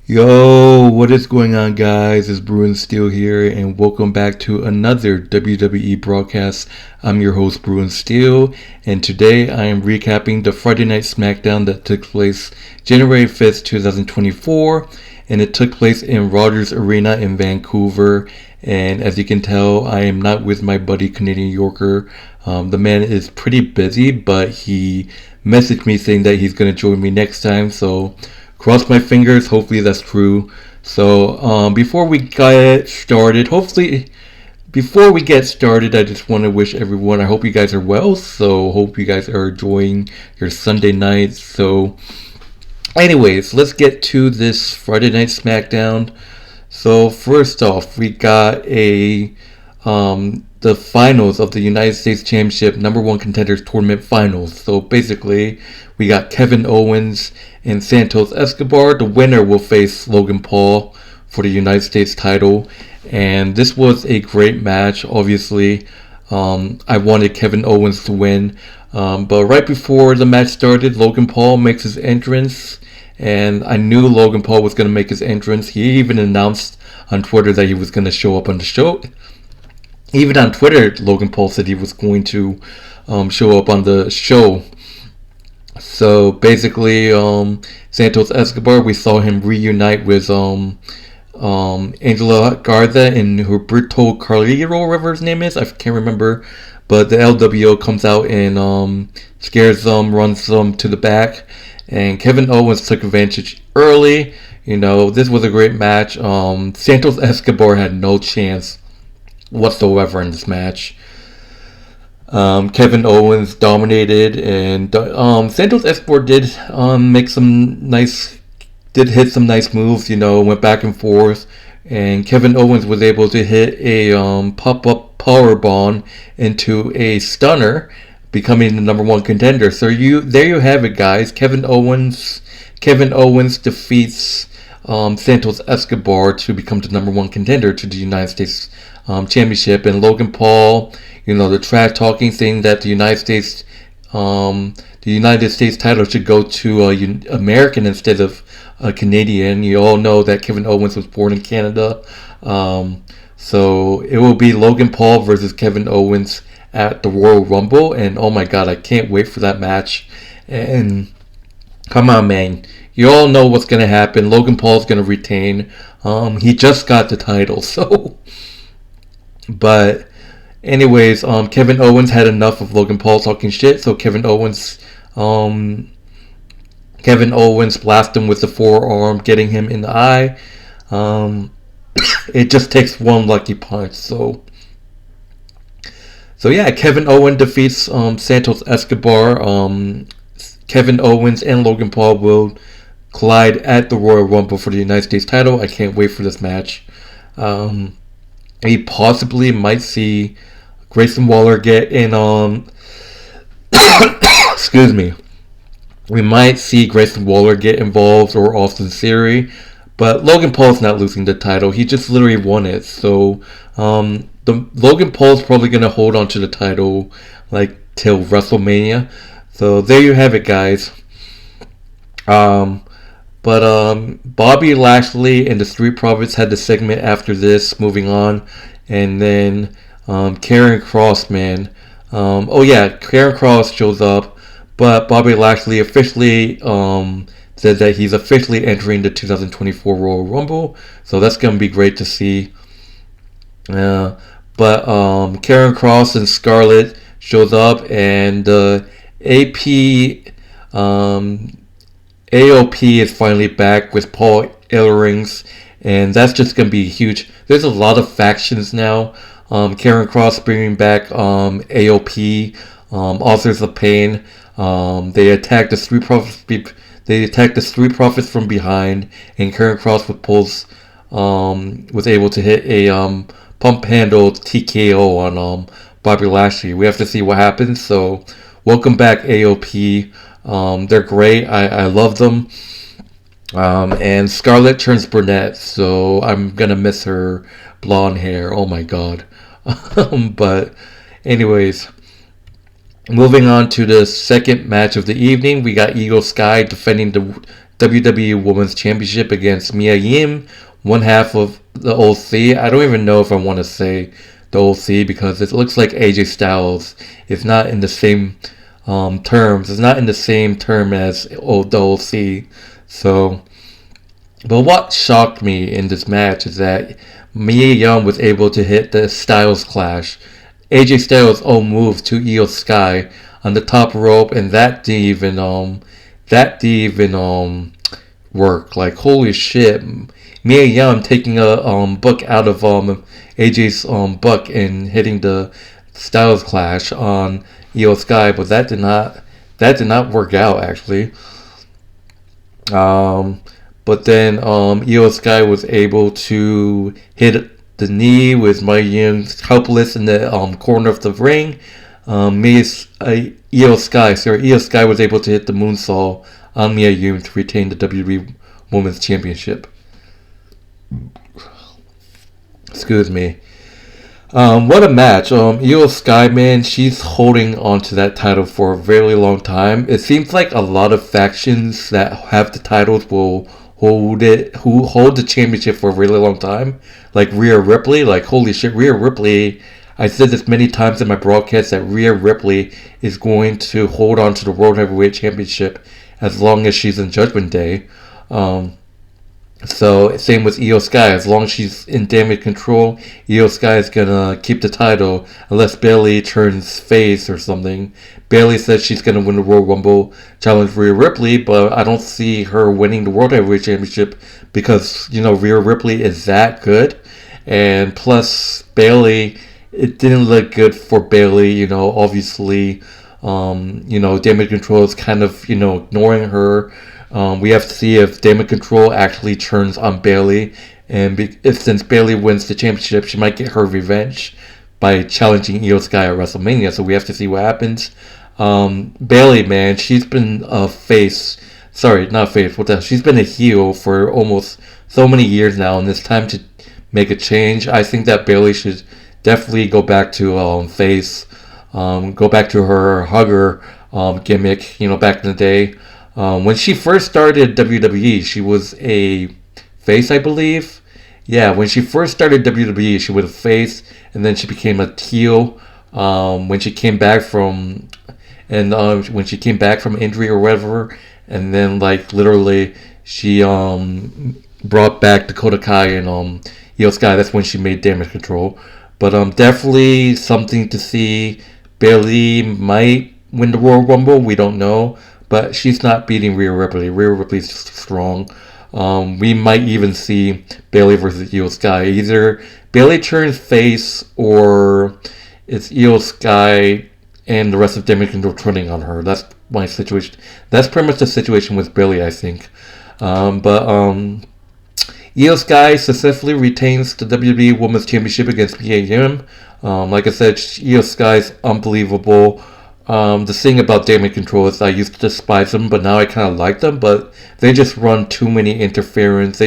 Yo, what is going on, guys? It's Bruin Steel here, and welcome back to another WWE broadcast. I'm your host, Bruin Steel, and today I am recapping the Friday Night Smackdown that took place January 5th, 2024, and it took place in Rogers Arena in Vancouver. And as you can tell, I am not with my buddy Canadian Yorker. The man is pretty busy, but he messaged me saying that he's going to join me next time, so cross my fingers, hopefully that's true. So before we get started, I just want to wish everyone, I hope you guys are well. So hope you guys are enjoying your Sunday night. So anyways, let's get to this Friday Night Smackdown. So first off, we got the finals of the United States Championship number one contenders tournament finals. So basically, we got Kevin Owens and Santos Escobar. The winner will face Logan Paul for the United States title. And this was a great match, obviously. I wanted Kevin Owens to win. But right before the match started, Logan Paul makes his entrance. And I knew Logan Paul was going to make his entrance. He even announced on Twitter that he was going to show up on the show. Even on Twitter, Logan Paul said he was going to show up on the show. So basically, Santos Escobar, we saw him reunite with Angela Garza and Roberto Carrillo, whatever his name is. I can't remember. But the LWO comes out and scares them, runs them to the back. And Kevin Owens took advantage early. You know, this was a great match. Santos Escobar had no chance whatsoever in this match. Kevin Owens dominated, and Santos Escobar did hit some nice moves. You know, went back and forth, and Kevin Owens was able to hit a pop-up powerbomb into a stunner, becoming the number one contender. So there you have it, guys. Kevin Owens defeats Santos Escobar to become the number one contender to the United States Championship. And Logan Paul, you know, the trash talking, saying that the United States title should go to American instead of a Canadian. You all know that Kevin Owens was born in Canada, so it will be Logan Paul versus Kevin Owens at the Royal Rumble, and oh my god, I can't wait for that match. And come on, man, you all know what's gonna happen. Logan Paul's gonna retain. He just got the title, so. But anyways, Kevin Owens had enough of Logan Paul talking shit, so Kevin Owens blasted him with the forearm, getting him in the eye. It just takes one lucky punch, so yeah, Kevin Owens defeats Santos Escobar. Kevin Owens and Logan Paul will collide at the Royal Rumble for the United States title. I can't wait for this match. We possibly might see Grayson Waller get in excuse me. We might see Grayson Waller get involved, or Austin Theory, but Logan Paul's not losing the title. He just literally won it. So the Logan Paul's probably gonna hold on to the title like till WrestleMania. So there you have it, guys. Bobby Lashley and the Street Profits had the segment after this, moving on. And then Karrion Kross, man. Karrion Kross shows up, but Bobby Lashley officially said that he's officially entering the 2024 Royal Rumble. So that's going to be great to see. But Karrion Kross and Scarlett shows up, and AOP is finally back with Paul Ellering, and that's just going to be huge. There's a lot of factions now. Karrion Kross bringing back AOP, Authors of Pain. They attacked the Street Profits. They attacked the Street Profits from behind, and Karrion Kross was able to hit a pump handle TKO on Bobby Lashley. We have to see what happens. So welcome back, AOP. They're great. I love them. And Scarlett turns brunette, so I'm gonna miss her blonde hair. Oh my god. But anyways, moving on to the second match of the evening, we got IYO Sky defending the WWE Women's Championship against Mia Yim, one half of the OC. I don't even know if I want to say the OC because it looks like AJ Styles is not in the same terms. It's not in the same term as the OC. So, but what shocked me in this match is that Mia Yim was able to hit the Styles Clash. AJ Styles' own move to IYO Sky on the top rope, and that didn't even work. Like, holy shit, Mia Yim taking a book out of AJ's book and hitting the Styles Clash on IYO Sky, but that did not work out actually. But then IYO Sky was able to hit the knee with Mia Yim helpless in the corner of the ring. IYO Sky was able to hit the moonsault on Mia Yim to retain the WWE Women's Championship. Excuse me. What a match. IYO Sky, man, she's holding on to that title for a very long time. It seems like a lot of factions that have the titles will hold the championship for a really long time. Like Rhea Ripley, like holy shit, Rhea Ripley. I said this many times in my broadcast that Rhea Ripley is going to hold on to the World Heavyweight Championship as long as she's in Judgment Day. So same with IYO Sky. As long as she's in Damage Control, IYO Sky is gonna keep the title unless Bayley turns face or something. Bayley says she's gonna win the Royal Rumble, challenge Rhea Ripley, but I don't see her winning the World Heavyweight Championship because Rhea Ripley is that good, and plus Bayley, it didn't look good for Bayley. Obviously, Damage Control is kind of ignoring her. We have to see if Damage Control actually turns on Bayley, and since Bayley wins the championship, she might get her revenge by challenging IYO Sky at WrestleMania. So we have to see what happens. Bayley, man, she's been a face. Sorry, not face. What the hell? She's been a heel for almost so many years now, and it's time to make a change. I think that Bayley should definitely go back to face. Go back to her hugger gimmick. Back in the day. When she first started WWE, she was a face, I believe. Yeah, when she first started WWE, she was a face, and then she became a heel. When she came back from injury or whatever, and then literally she brought back Dakota Kai and IYO Sky. That's when she made Damage Control. But definitely something to see. Bayley might win the Royal Rumble. We don't know. But she's not beating Rhea Ripley. Rhea Ripley's strong. We might even see Bayley versus IYO Sky. Either Bayley turns face or it's IYO Sky and the rest of Damage Control turning on her. That's my situation. That's pretty much the situation with Bayley, I think. IYO Sky successfully retains the WWE Women's Championship against Mia Yim. Like I said, IYO Sky's unbelievable. The thing about Damage Control is I used to despise them, but now I kind of like them, but they just run too many interference.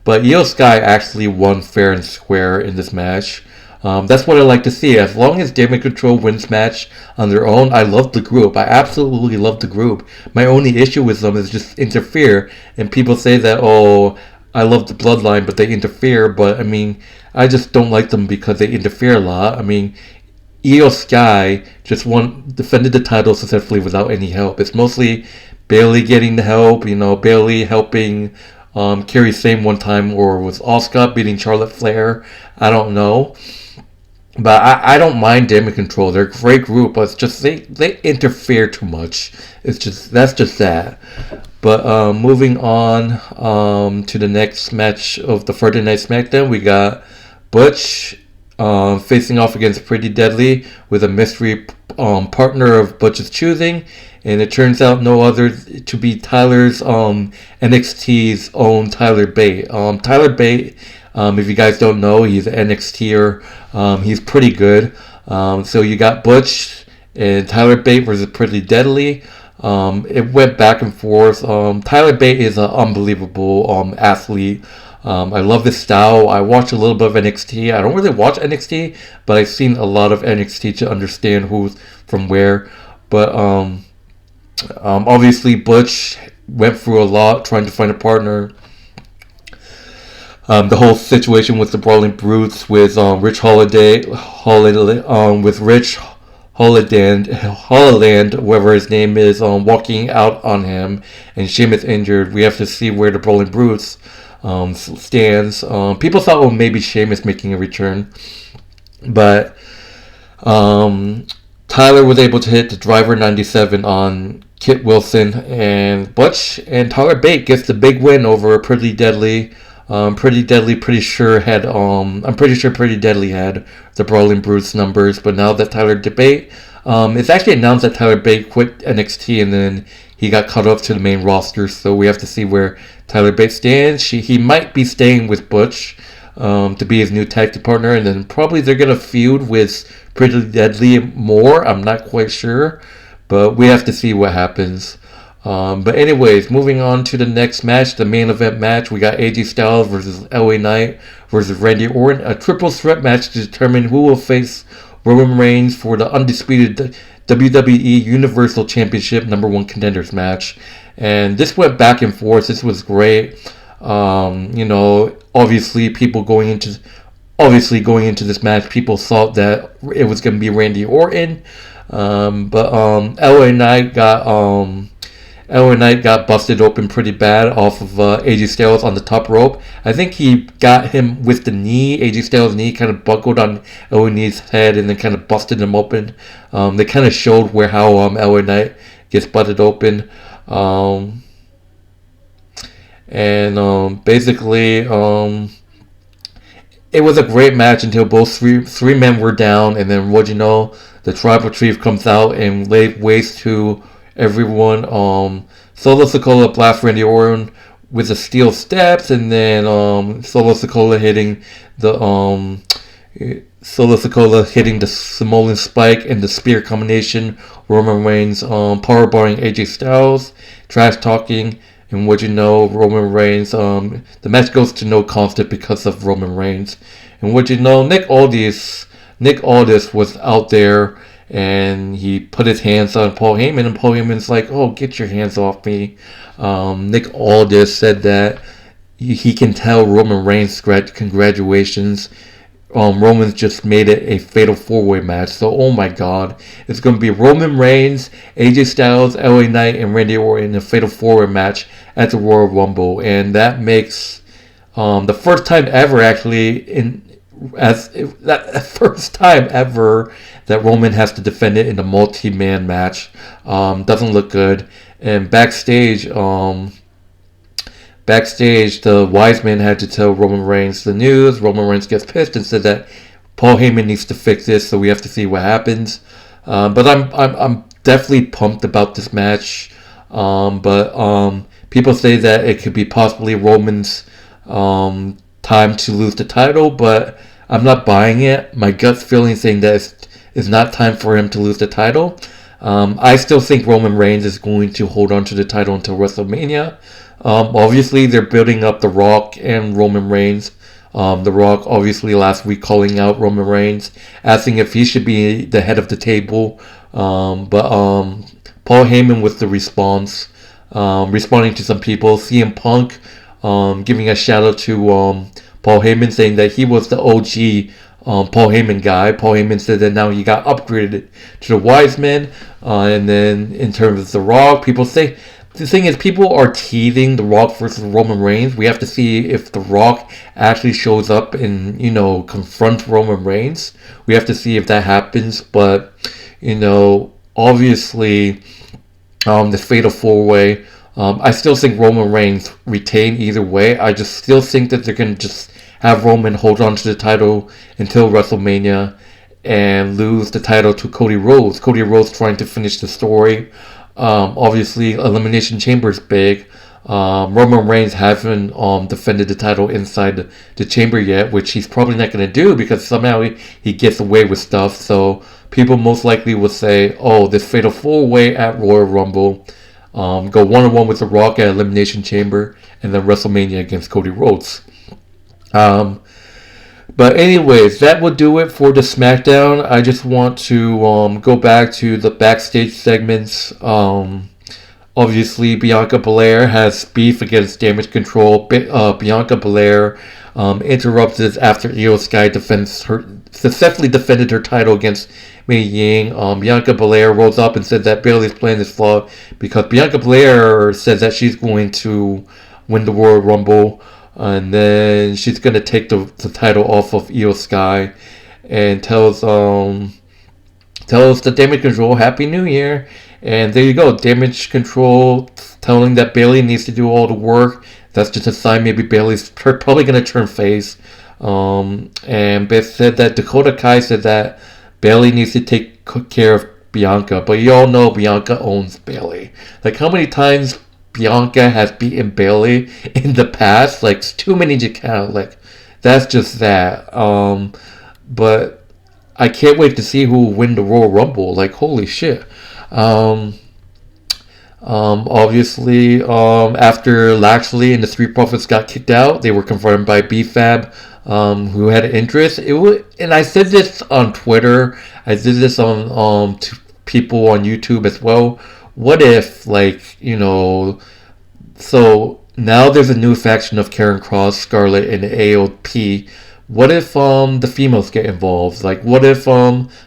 But IYO Sky actually won fair and square in this match. That's what I like to see. As long as Damage Control wins match on their own, I love the group. I absolutely love the group. My only issue with them is just interfere, and people say that, I love the Bloodline, but they interfere, but I just don't like them because they interfere a lot. IYO Sky just defended the title successfully without any help. It's mostly Bayley getting the help, Bayley helping Kairi Sane one time, or was Asuka beating Charlotte Flair? I don't know. But I don't mind Damage Control. They're a great group, but it's just they interfere too much. That's just that. But moving on to the next match of the Friday Night Smackdown, we got Butch facing off against Pretty Deadly with a mystery partner of Butch's choosing, and it turns out no other to be Tyler's NXT's own Tyler Bate. Tyler Bate, if you guys don't know, he's an NXTer. He's pretty good. So you got Butch and Tyler Bate versus Pretty Deadly. It went back and forth. Tyler Bate is an unbelievable athlete. I love his style. I watch a little bit of NXT. I don't really watch NXT, but I've seen a lot of NXT to understand who's from where. But obviously Butch went through a lot trying to find a partner. The whole situation with the Brawling Brutes with Rich with Rich Holland, whoever his name is, walking out on him, and Sheamus injured. We have to see where the Brawling Brutes stands. People thought, maybe Sheamus making a return, but Tyler was able to hit the driver 97 on Kit Wilson, and Butch and Tyler Bate gets the big win over Pretty Deadly. Pretty Deadly Pretty sure had Pretty Deadly had the Brawling Brutes numbers, but now that Tyler Bate, it's actually announced that Tyler Bate quit NXT and then he got cut off to the main roster, so we have to see where Tyler Bate stands. He might be staying with Butch to be his new tag team partner, and then probably they're gonna feud with Pretty Deadly more. I'm not quite sure, but we have to see what happens. But anyways, moving on to the next match, the main event match, we got AJ Styles versus LA Knight versus Randy Orton, a triple threat match to determine who will face Roman Reigns for the undisputed WWE Universal Championship #1 contenders match. And this went back and forth. This was great. Obviously going into this match, people thought that it was going to be Randy Orton, but LA Knight got busted open pretty bad off of AJ Styles on the top rope. I think he got him with the knee. AJ Styles' knee kind of buckled on LA Knight's head and then kind of busted him open. They kind of showed how LA Knight gets busted open. Basically, it was a great match until both three men were down, and then the Tribal Chief comes out and laid waste to everyone. Solo Sikoa blasts Randy Orton with the steel steps, and then Solo Sikoa hitting the Samoan spike and the spear combination. Roman Reigns powerbombing AJ Styles, trash talking, and Roman Reigns. The match goes to no contest because of Roman Reigns. And Nick Aldis was out there, and he put his hands on Paul Heyman, and Paul Heyman's like, "Oh, get your hands off me." Nick Aldis said that he can tell Roman Reigns congratulations. Roman's just made it a fatal 4-way match, so oh my god, it's going to be Roman Reigns, AJ Styles, LA Knight, and Randy Orton in a fatal 4-way match at the Royal Rumble, and that makes the first time ever that Roman has to defend it in a multi-man match. Doesn't look good. And backstage, the wise man had to tell Roman Reigns the news. Roman Reigns gets pissed and said that Paul Heyman needs to fix this, so we have to see what happens. But I'm definitely pumped about this match. But people say that it could be possibly Roman's time to lose the title, but I'm not buying it. My gut's feeling saying that it's not time for him to lose the title. I still think Roman Reigns is going to hold on to the title until WrestleMania. Obviously, they're building up The Rock and Roman Reigns. The Rock, obviously, last week calling out Roman Reigns, asking if he should be the head of the table. But Paul Heyman with the response, responding to some people. CM Punk giving a shout out to Paul Heyman, saying that he was the OG Paul Heyman guy. Paul Heyman said that now he got upgraded to the wise men. And then in terms of The Rock, people say, the thing is, people are teasing The Rock versus Roman Reigns. We have to see if The Rock actually shows up and, confronts Roman Reigns. We have to see if that happens. But, obviously, the Fatal 4-Way, I still think Roman Reigns retain either way. I just still think that they're going to just have Roman hold on to the title until WrestleMania and lose the title to Cody Rhodes. Cody Rhodes trying to finish the story. Obviously, Elimination Chamber is big. Roman Reigns hasn't defended the title inside the chamber yet, which he's probably not going to do because somehow he gets away with stuff. So people most likely will say, oh, this Fatal 4-Way at Royal Rumble, go 1-on-1 with The Rock at Elimination Chamber, and then WrestleMania against Cody Rhodes. But anyways, that will do it for the Smackdown. I just want to go back to the backstage segments. Obviously, Bianca Belair has beef against Damage Control. Bianca Belair interrupts this after IYO Sky successfully defended her title against Mei Ying. Bianca Belair rolls up and said that Bayley's playing this flaw because Bianca Belair says that she's going to win the Royal Rumble, and then she's going to take the title off of IYO Sky, and tells the Damage Control Happy New Year. And there you go, Damage Control telling that Bayley needs to do all the work. That's just a sign maybe Bayley's probably going to turn face. And Beth said that Dakota Kai said that Bayley needs to take care of Bianca. But you all know Bianca owns Bayley. Like, how many times Bianca has beaten Bayley in the past? Like, too many to count. Like, that's just that. But I can't wait to see who will win the Royal Rumble. Like, holy shit. Obviously, after Lashley and the Street Profits got kicked out, they were confirmed by BFAB, who had an interest. And I said this on Twitter. I did this on to people on YouTube as well. What if, so now there's a new faction of Karen Cross, Scarlett, and AOP. What if the females get involved? Like, what if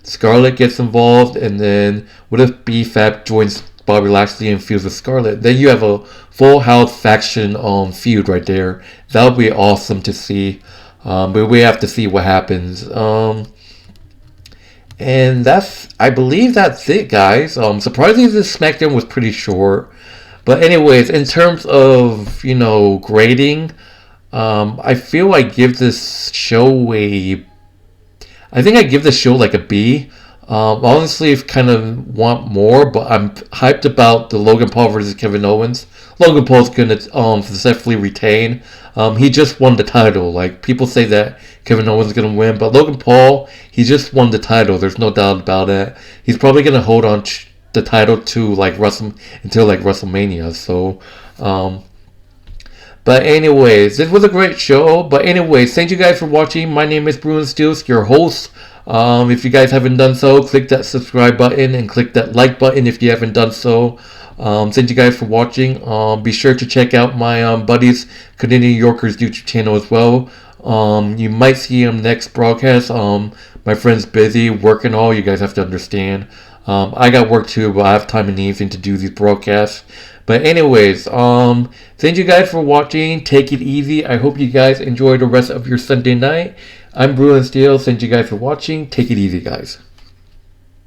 Scarlett gets involved, and then what if BFAB joins Bobby Lashley and feuds with Scarlett? Then you have a full house faction feud right there. That would be awesome to see. But we have to see what happens. And I believe that's it, guys. Surprisingly, this SmackDown was pretty short. But anyways, in terms of, grading, I feel I give this show I think I give this show like a B. Honestly, I kind of want more, but I'm hyped about the Logan Paul versus Kevin Owens. Logan Paul's going to successfully retain. He just won the title. Like, people say that Kevin Owens is going to win, but Logan Paul, he just won the title. There's no doubt about it. He's probably going to hold on to the title to until WrestleMania. So, but anyways, this was a great show. But anyways, thank you guys for watching. My name is Bruin Steels, your host. If you guys haven't done so, click that subscribe button and click that like button if you haven't done so. Thank you guys for watching. Be sure to check out my buddies Canadian Yorkers YouTube channel as well. You might see him next broadcast. My friend's busy working all. You guys have to understand. I got work too, but I have time in the evening to do these broadcasts. But anyways, thank you guys for watching. Take it easy. I hope you guys enjoy the rest of your Sunday night. I'm Bruin Steel. Thank you guys for watching. Take it easy, guys.